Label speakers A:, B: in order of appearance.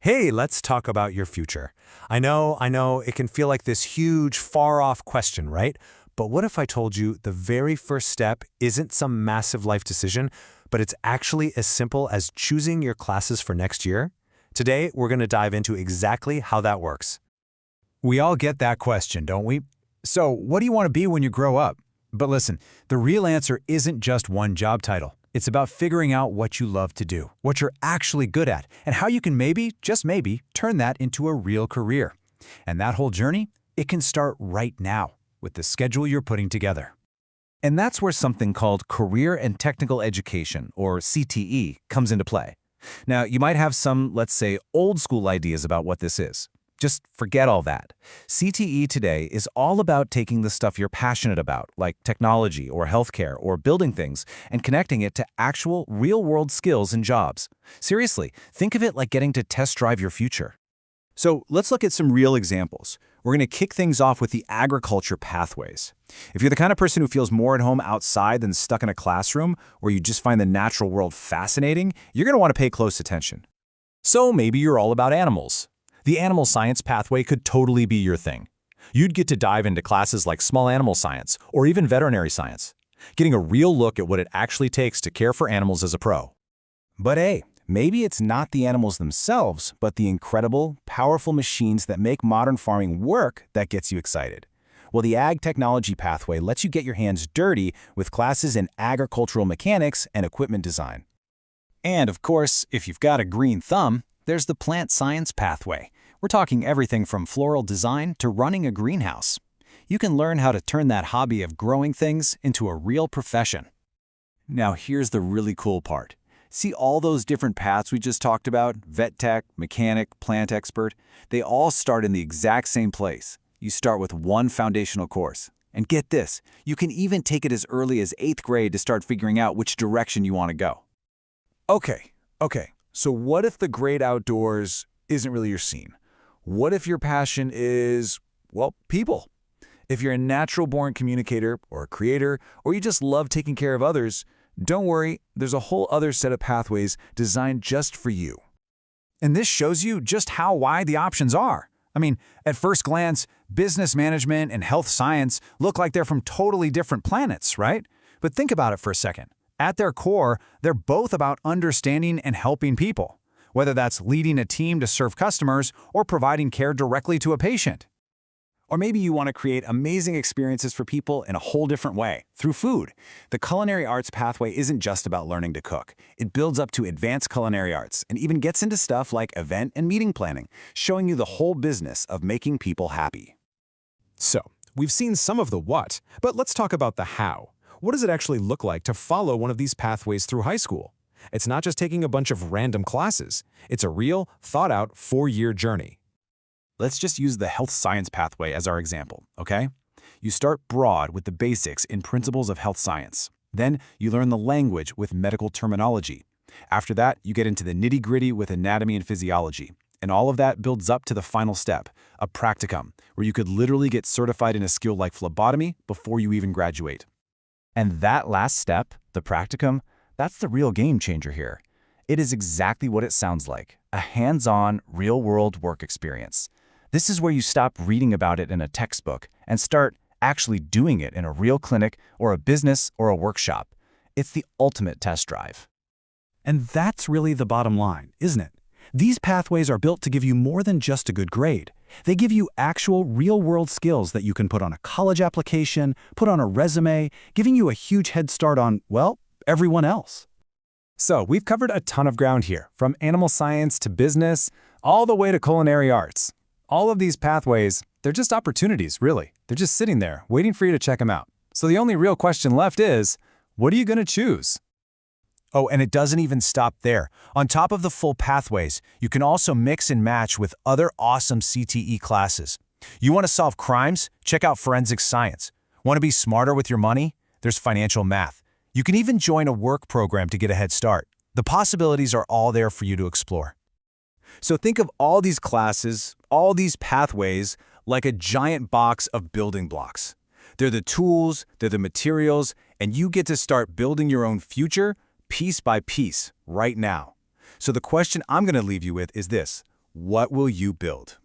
A: Hey, let's talk about your future. I know, it can feel like this huge, far-off question, right? But what if I told you the very first step isn't some massive life decision, but it's actually as simple as choosing your classes for next year? Today, we're going to dive into exactly how that works.
B: We all get that question, don't we? So, what do you want to be when you grow up? But listen, the real answer isn't just one job title. It's about figuring out what you love to do, what you're actually good at, and how you can maybe, just maybe, turn that into a real career. And that whole journey, it can start right now with the schedule you're putting together. And that's where something called Career and Technical Education, or CTE, comes into play. Now, you might have some, let's say, old school ideas about what this is. Just forget all that. CTE today is all about taking the stuff you're passionate about, like technology or healthcare or building things, and connecting it to actual, real-world skills and jobs. Seriously, think of it like getting to test drive your future.
C: So let's look at some real examples. We're going to kick things off with the agriculture pathways. If you're the kind of person who feels more at home outside than stuck in a classroom, or you just find the natural world fascinating, you're going to want to pay close attention.
D: So maybe you're all about animals. The animal science pathway could totally be your thing. You'd get to dive into classes like small animal science or even veterinary science, getting a real look at what it actually takes to care for animals as a pro.
C: But hey, maybe it's not the animals themselves, but the incredible, powerful machines that make modern farming work that gets you excited. Well, the Ag Technology pathway lets you get your hands dirty with classes in agricultural mechanics and equipment design. And of course, if you've got a green thumb, there's the plant science pathway. We're talking everything from floral design to running a greenhouse. You can learn how to turn that hobby of growing things into a real profession. Now here's the really cool part. See all those different paths we just talked about? Vet tech, mechanic, plant expert. They all start in the exact same place. You start with one foundational course. And get this, you can even take it as early as 8th grade to start figuring out which direction you want to go.
B: Okay. So what if the great outdoors isn't really your scene? What if your passion is, well, people? If you're a natural-born communicator or a creator, or you just love taking care of others, don't worry, there's a whole other set of pathways designed just for you. And this shows you just how wide the options are. I mean, at first glance, business management and health science look like they're from totally different planets, right? But think about it for a second. At their core, they're both about understanding and helping people, whether that's leading a team to serve customers or providing care directly to a patient.
C: Or maybe you want to create amazing experiences for people in a whole different way, through food. The culinary arts pathway isn't just about learning to cook. It builds up to advanced culinary arts and even gets into stuff like event and meeting planning, showing you the whole business of making people happy.
D: So, we've seen some of the what, but let's talk about the how. What does it actually look like to follow one of these pathways through high school? It's not just taking a bunch of random classes. It's a real, thought-out 4-year journey.
C: Let's just use the health science pathway as our example, okay? You start broad with the basics in principles of health science. Then you learn the language with medical terminology. After that, you get into the nitty-gritty with anatomy and physiology. And all of that builds up to the final step, a practicum, where you could literally get certified in a skill like phlebotomy before you even graduate. And that last step, the practicum, that's the real game changer here. It is exactly what it sounds like, a hands-on, real-world work experience. This is where you stop reading about it in a textbook and start actually doing it in a real clinic or a business or a workshop. It's the ultimate test drive.
B: And that's really the bottom line, isn't it? These pathways are built to give you more than just a good grade. They give you actual real-world skills that you can put on a college application, put on a resume, giving you a huge head start on, well, everyone else.
D: So, we've covered a ton of ground here, from animal science to business, all the way to culinary arts. All of these pathways, they're just opportunities, really. They're just sitting there, waiting for you to check them out. So the only real question left is, what are you going to choose?
B: Oh, and it doesn't even stop there. On top of the full pathways, you can also mix and match with other awesome CTE classes. You want to solve crimes? Check out forensic science. Want to be smarter with your money? There's financial math. You can even join a work program to get a head start. The possibilities are all there for you to explore.
C: So think of all these classes, all these pathways, like a giant box of building blocks. They're the tools, they're the materials, and you get to start building your own future piece by piece right now. So the question I'm going to leave you with is this: What will you build?